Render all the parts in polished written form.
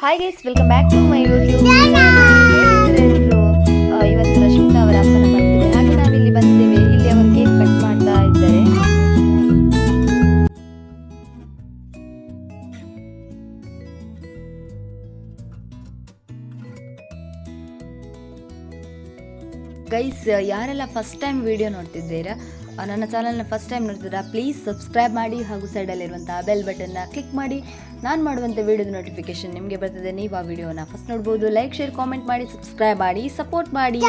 Hi guys, welcome back to my YouTube ಎಲ್ಲರೂ. ಇವತ್ತು ರಶ್ಮಿತಾ ಅವರ ಅಪ್ಪನ ಬರ್ತಿದೆ, ಹಾಗೆ ನಾವಿಲ್ಲಿ ಬಂದಿದ್ದೇವೆ. ಇಲ್ಲಿ ಅವರು ಕೇಕ್ ಕಟ್ ಮಾಡ್ತಾ ಇದ್ದಾರೆ. ಗೈಸ್, ಯಾರೆಲ್ಲ ಫಸ್ಟ್ ಟೈಮ್ ವಿಡಿಯೋ ನೋಡ್ತಿದ್ದೀರಾ, ನನ್ನ ಚಾನಲ್ನ ಫಸ್ಟ್ ಟೈಮ್ ನೋಡ್ತಿದ್ದೀರಾ, ಪ್ಲೀಸ್ ಸಬ್ಸ್ಕ್ರೈಬ್ ಮಾಡಿ ಹಾಗೂ ಸೈಡಲ್ಲಿರುವಂತಹ ಬೆಲ್ ಬಟನ್ನ ಕ್ಲಿಕ್ ಮಾಡಿ. ನಾನು ಮಾಡುವಂಥ ವಿಡಿಯೋದ ನೋಟಿಫಿಕೇಶನ್ ನಿಮಗೆ ಬರ್ತದೆ. ನೀವು ಆ ವಿಡಿಯೋನ ಫಸ್ಟ್ ನೋಡ್ಬೋದು. ಲೈಕ್, ಶೇರ್, ಕಾಮೆಂಟ್ ಮಾಡಿ, ಸಬ್ಸ್ಕ್ರೈಬ್ ಮಾಡಿ, ಸಪೋರ್ಟ್ ಮಾಡಿ.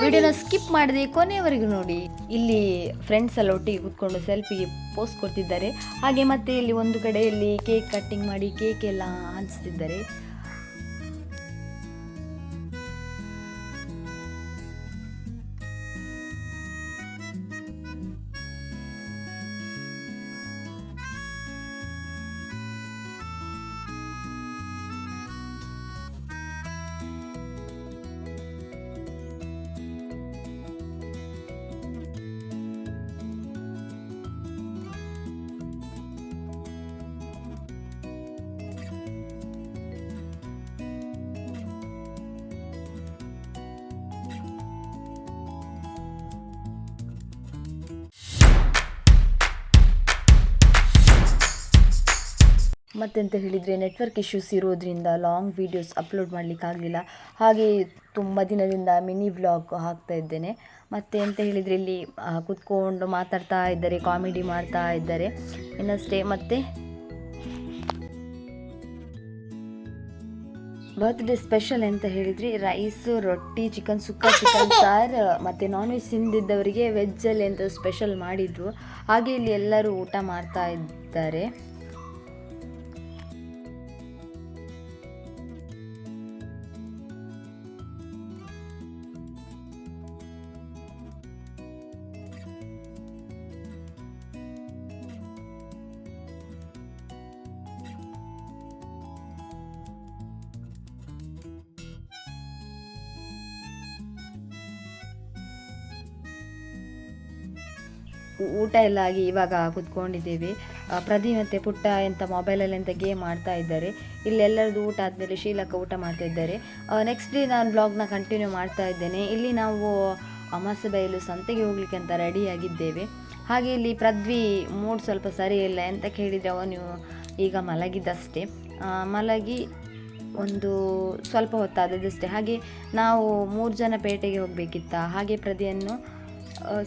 ವಿಡಿಯೋನ ಸ್ಕಿಪ್ ಮಾಡದೆ ಕೊನೆಯವರೆಗೂ ನೋಡಿ. ಇಲ್ಲಿ ಫ್ರೆಂಡ್ಸ್ ಎಲ್ಲ ಒಟ್ಟಿಗೆ ಕೂತ್ಕೊಂಡು ಸೆಲ್ಫಿಗೆ ಪೋಸ್ಟ್ ಕೊಡ್ತಿದ್ದಾರೆ. ಹಾಗೆ ಮತ್ತೆ ಇಲ್ಲಿ ಒಂದು ಕಡೆಯಲ್ಲಿ ಕೇಕ್ ಕಟ್ಟಿಂಗ್ ಮಾಡಿ ಕೇಕ್ ಎಲ್ಲ ಹಂಚ್ತಿದ್ದಾರೆ. ಮತ್ತೆಂತ ಹೇಳಿದರೆ, ನೆಟ್ವರ್ಕ್ ಇಶ್ಯೂಸ್ ಇರೋದ್ರಿಂದ ಲಾಂಗ್ ವೀಡಿಯೋಸ್ ಅಪ್ಲೋಡ್ ಮಾಡಲಿಕ್ಕಾಗಲಿಲ್ಲ. ಹಾಗೆ ತುಂಬ ದಿನದಿಂದ ಮಿನಿ ವ್ಲಾಗ್ ಹಾಕ್ತಾ ಇದ್ದೇನೆ. ಮತ್ತು ಎಂತ ಹೇಳಿದರೆ, ಇಲ್ಲಿ ಕೂತ್ಕೊಂಡು ಮಾತಾಡ್ತಾ ಇದ್ದಾರೆ, ಕಾಮಿಡಿ ಮಾಡ್ತಾ ಇದ್ದಾರೆ ಇನ್ನಷ್ಟೇ. ಮತ್ತು ಬರ್ತ್ಡೇ ಸ್ಪೆಷಲ್ ಅಂತ ಹೇಳಿದರೆ ರೈಸ್, ರೊಟ್ಟಿ, ಚಿಕನ್ ಸುಕ್ಕ, ಚಿಕನ್ ಸಾರು, ಮತ್ತು ನಾನ್ ವೆಜ್ ತಿಂದಿದ್ದವರಿಗೆ ವೆಜ್ಜಲ್ಲಿ ಎಂತ ಸ್ಪೆಷಲ್ ಮಾಡಿದರು. ಹಾಗೆ ಇಲ್ಲಿ ಎಲ್ಲರೂ ಊಟ ಮಾಡ್ತಾ ಇದ್ದಾರೆ. ಊಟ ಎಲ್ಲ ಆಗಿ ಇವಾಗ ಕೂತ್ಕೊಂಡಿದ್ದೇವೆ. ಪ್ರದೀಪ್ ಮತ್ತು ಪುಟ್ಟ ಎಂತ ಮೊಬೈಲಲ್ಲಿ ಎಂತ ಗೇಮ್ ಆಡ್ತಾ ಇದ್ದಾರೆ. ಇಲ್ಲೆಲ್ಲರದು ಊಟ ಆದಮೇಲೆ ಶ್ರೀಲಕ್ಕ ಊಟ ಮಾಡ್ತಾ ಇದ್ದಾರೆ. ನೆಕ್ಸ್ಟ್ ಡೇ ನಾನು ಬ್ಲಾಗ್ನ ಕಂಟಿನ್ಯೂ ಮಾಡ್ತಾ ಇದ್ದೇನೆ. ಇಲ್ಲಿ ನಾವು ಅಮಾಸೆ ಬಯಲು ಸಂತೆಗೆ ಹೋಗ್ಲಿಕ್ಕೆ ಅಂತ ರೆಡಿಯಾಗಿದ್ದೇವೆ. ಹಾಗೆ ಇಲ್ಲಿ ಪೃಥ್ವಿ ಮೂಡ್ ಸ್ವಲ್ಪ ಸರಿ ಇಲ್ಲ. ಎಂತ ಕೇಳಿದರೆ, ಅವನು ಈಗ ಮಲಗಿದ್ದಷ್ಟೇ. ಮಲಗಿ ಒಂದು ಸ್ವಲ್ಪ ಹೊತ್ತಾದದಷ್ಟೇ. ಹಾಗೆ ನಾವು 3 ಜನ ಪೇಟೆಗೆ ಹೋಗಬೇಕಿತ್ತ. ಹಾಗೆ ಪ್ರದಿಯನ್ನು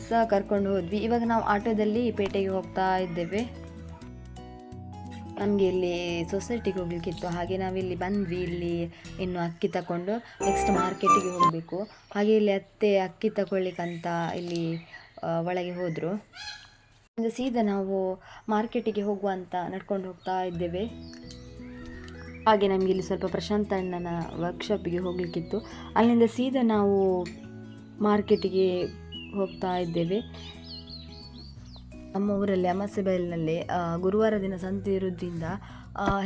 ಸಹ ಕರ್ಕೊಂಡು ಹೋದ್ವಿ. ಇವಾಗ ನಾವು ಆಟೋದಲ್ಲಿ ಪೇಟೆಗೆ ಹೋಗ್ತಾ ಇದ್ದೇವೆ. ನಮಗೆ ಇಲ್ಲಿ ಸೊಸೈಟಿಗೆ ಹೋಗ್ಲಿಕ್ಕಿತ್ತು. ಹಾಗೆ ನಾವಿಲ್ಲಿ ಬಂದ್ವಿ. ಇಲ್ಲಿ ಇನ್ನು ಅಕ್ಕಿ ತಗೊಂಡು ನೆಕ್ಸ್ಟ್ ಮಾರ್ಕೆಟಿಗೆ ಹೋಗಬೇಕು. ಹಾಗೆ ಇಲ್ಲಿ ಅತ್ತೆ ಅಕ್ಕಿ ತಗೊಳ್ಳಿಕ್ಕಂತ ಇಲ್ಲಿ ಒಳಗೆ ಹೋದರು. ಸೀದಾ ನಾವು ಮಾರ್ಕೆಟಿಗೆ ಹೋಗುವಂತ ನಡ್ಕೊಂಡು ಹೋಗ್ತಾ ಇದ್ದೇವೆ. ಹಾಗೆ ನಮಗೆ ಇಲ್ಲಿ ಸ್ವಲ್ಪ ಪ್ರಶಾಂತ್ ಅಣ್ಣನ ವರ್ಕ್ಶಾಪಿಗೆ ಹೋಗಲಿಕ್ಕಿತ್ತು. ಅಲ್ಲಿಂದ ಸೀದಾ ನಾವು ಮಾರ್ಕೆಟಿಗೆ ಹೋಗ್ತಾ ಇದ್ದೇವೆ. ನಮ್ಮ ಊರಲ್ಲಿ ಅಮಾಸೆ ಬಯಲಿನಲ್ಲಿ ಗುರುವಾರ ದಿನ ಸಂತೆ ಇರೋದ್ರಿಂದ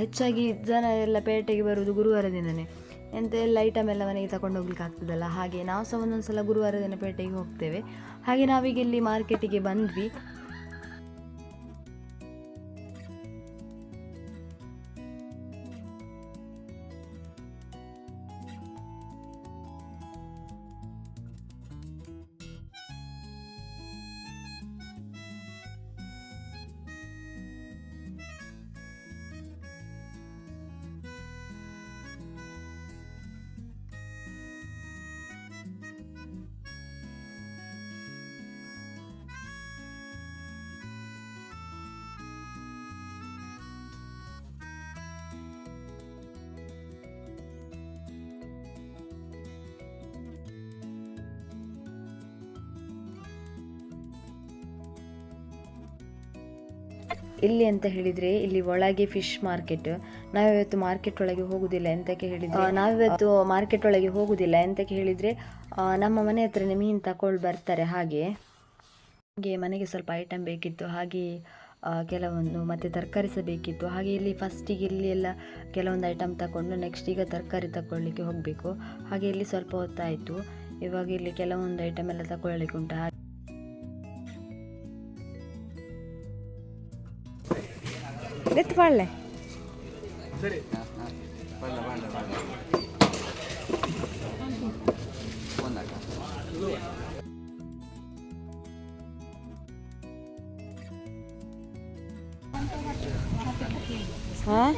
ಹೆಚ್ಚಾಗಿ ಜನ ಎಲ್ಲ ಪೇಟೆಗೆ ಬರುವುದು ಗುರುವಾರ ದಿನವೇ. ಎಂತ ಎಲ್ಲ ಐಟಮ್ ಎಲ್ಲ ಮನೆಗೆ ತಗೊಂಡು ಹೋಗ್ಲಿಕ್ಕೆ ಆಗ್ತದಲ್ಲ. ಹಾಗೆ ನಾವು ಸಹ ಒಂದೊಂದು ಸಲ ಗುರುವಾರ ದಿನ ಪೇಟೆಗೆ ಹೋಗ್ತೇವೆ. ಹಾಗೆ ನಾವೀಗ ಇಲ್ಲಿ ಮಾರ್ಕೆಟಿಗೆ ಬಂದ್ವಿ. ಇಲ್ಲಿ ಅಂತ ಹೇಳಿದರೆ, ಇಲ್ಲಿ ಒಳಗೆ ಫಿಶ್ ಮಾರ್ಕೆಟ್. ನಾವಿವತ್ತು ಮಾರ್ಕೆಟ್ ಒಳಗೆ ಹೋಗುದಿಲ್ಲ. ಎಂತಕ್ಕೆ ಹೇಳಿದರೆ ನಮ್ಮ ಮನೆ ಹತ್ರನೇ ಮೀನು ತಗೊಳ್ಳಿ ಬರ್ತಾರೆ. ಹಾಗೆ ಮನೆಗೆ ಸ್ವಲ್ಪ ಐಟಮ್ ಬೇಕಿತ್ತು. ಹಾಗೆ ಕೆಲವೊಂದು ಮತ್ತು ತರಕಾರಿ ಸಹ ಬೇಕಿತ್ತು. ಹಾಗೆ ಇಲ್ಲಿ ಫಸ್ಟಿಗೆ ಇಲ್ಲಿ ಎಲ್ಲ ಕೆಲವೊಂದು ಐಟಮ್ ತಗೊಂಡು ನೆಕ್ಸ್ಟ್ ಈಗ ತರಕಾರಿ ತಗೊಳ್ಳಿಕ್ಕೆ ಹೋಗಬೇಕು. ಹಾಗೆ ಇಲ್ಲಿ ಸ್ವಲ್ಪ ಹೊತ್ತಾಯಿತು. ಇವಾಗ ಇಲ್ಲಿ ಕೆಲವೊಂದು ಐಟಮ್ ಎಲ್ಲ ತಗೊಳ್ಳಿಕ್ಕೆ ಉಂಟು. ಎತ್ತು ಪಾಳೆ ಹಾಂ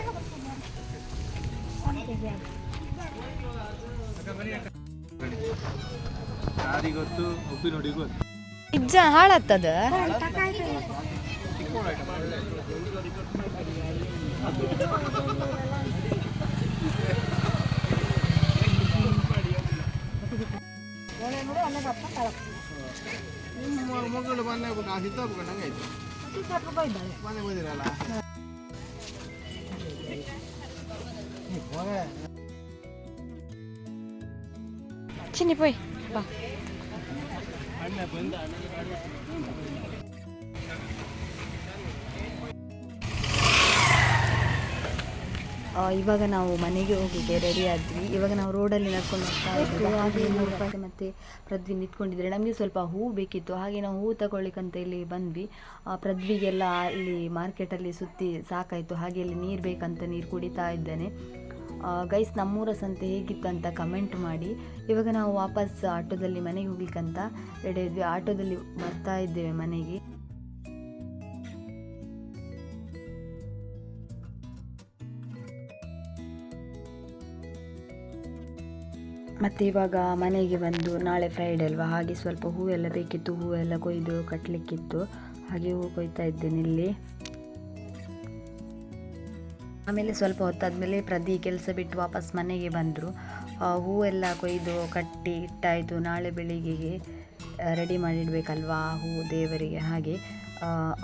ಗೊತ್ತು ಉಪ್ಪಿನೊಡಿ ಗೊತ್ತು ನಿಜ ಹಾಳಾಗ್ತದ ಮಗಳು ಮೊನ್ನೆ ಸಿದ್ದಾಪುರಂಗಾಯ್ತು ಮನೆ ಬಂದಿರಲ್ಲ ಚಿನ್ನಿ ಪೋಯ್ ಬಾ ಇವಾಗ ನಾವು ಮನೆಗೆ ಹೋಗಲಿಕ್ಕೆ ರೆಡಿ ಆದ್ವಿ. ಇವಾಗ ನಾವು ರೋಡಲ್ಲಿ ನಡ್ಕೊಂಡು ಹೋಗ್ತಾ ಇದ್ವಿ. ಹಾಗೆ 100 ರೂಪಾಯಿ ಮತ್ತು ಪೃಥ್ವಿ ನಿಂತ್ಕೊಂಡಿದ್ರೆ ನಮಗೆ ಸ್ವಲ್ಪ ಹೂವು ಬೇಕಿತ್ತು. ಹಾಗೆ ನಾವು ಹೂವು ತಗೊಳ್ಳಿಕ್ಕಂತ ಇಲ್ಲಿ ಬಂದ್ವಿ. ಪೃಥ್ವಿಗೆಲ್ಲ ಅಲ್ಲಿ ಮಾರ್ಕೆಟಲ್ಲಿ ಸುತ್ತಿ ಸಾಕಾಯಿತು. ಹಾಗೆ ಅಲ್ಲಿ ನೀರು ಬೇಕಂತ ನೀರು ಕುಡಿತಾ ಇದ್ದೇನೆ. ಗೈಸ್, ನಮ್ಮೂರ ಸಂತೆ ಹೇಗಿತ್ತು ಅಂತ ಕಮೆಂಟ್ ಮಾಡಿ. ಇವಾಗ ನಾವು ವಾಪಸ್ ಆಟೋದಲ್ಲಿ ಮನೆಗೆ ಹೋಗ್ಲಿಕ್ಕಂತ ರೆಡಿ ಇದ್ವಿ. ಆಟೋದಲ್ಲಿ ಬರ್ತಾ ಇದ್ದೇವೆ ಮನೆಗೆ. ಮತ್ತು ಇವಾಗ ಮನೆಗೆ ಬಂದು ನಾಳೆ ಫ್ರೈಡೇ ಅಲ್ವಾ, ಹಾಗೆ ಸ್ವಲ್ಪ ಹೂವೆಲ್ಲ ಬೇಕಿತ್ತು. ಹೂವೆಲ್ಲ ಕೊಯ್ದು ಕಟ್ಟಲಿಕ್ಕಿತ್ತು. ಹಾಗೆ ಹೂವು ಕೊಯ್ತಾ ಇದ್ದೇನೆ ಇಲ್ಲಿ. ಆಮೇಲೆ ಸ್ವಲ್ಪ ಹೊತ್ತಾದಮೇಲೆ ಕೆಲಸ ಬಿಟ್ಟು ವಾಪಸ್ ಮನೆಗೆ ಬಂದರು. ಹೂವೆಲ್ಲ ಕೊಯ್ದು ಕಟ್ಟಿ ಇಟ್ಟಾಯಿತು. ನಾಳೆ ಬೆಳಿಗ್ಗೆಗೆ ರೆಡಿ ಮಾಡಿಡಬೇಕಲ್ವಾ ಹೂವು ದೇವರಿಗೆ. ಹಾಗೆ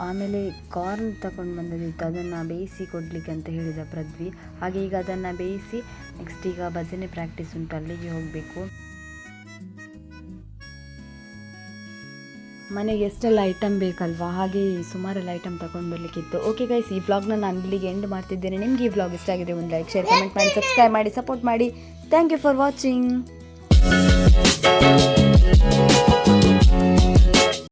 ಆಮೇಲೆ ಕಾರ್ನ್ ತಗೊಂಡು ಬಂದದಿತ್ತು, ಅದನ್ನು ಬೇಯಿಸಿ ಕೊಡಲಿಕ್ಕೆ ಅಂತ ಹೇಳಿದ ಪೃಥ್ವಿ. ಹಾಗೆ ಈಗ ಅದನ್ನು ಬೇಯಿಸಿ ನೆಕ್ಸ್ಟ್ ಈಗ ಭಜನೆ ಪ್ರಾಕ್ಟೀಸ್ ಉಂಟು, ಅಲ್ಲಿಗೆ ಹೋಗಬೇಕು. ಮನೆಗೆ ಎಷ್ಟೆಲ್ಲ ಐಟಮ್ ಬೇಕಲ್ವಾ, ಹಾಗೆ ಸುಮಾರೆಲ್ಲ ಐಟಮ್ ತಗೊಂಡು ಬರಲಿಕ್ಕಿತ್ತು. ಓಕೆ ಗೈಸ್, ಈ ವ್ಲಾಗ್ನ ನಾನು ಇಲ್ಲಿಗೆ ಎಂಡ್ ಮಾಡ್ತಿದ್ದೇನೆ. ನಿಮಗೆ ಈ ವ್ಲಾಗ್ ಇಷ್ಟ ಆಗಿದೆ ಒಂದು ಲೈಕ್, ಶೇರ್, ಕಮೆಂಟ್ ಮಾಡಿ, ಸಬ್ಸ್ಕ್ರೈಬ್ ಮಾಡಿ, ಸಪೋರ್ಟ್ ಮಾಡಿ. Thank you for watching.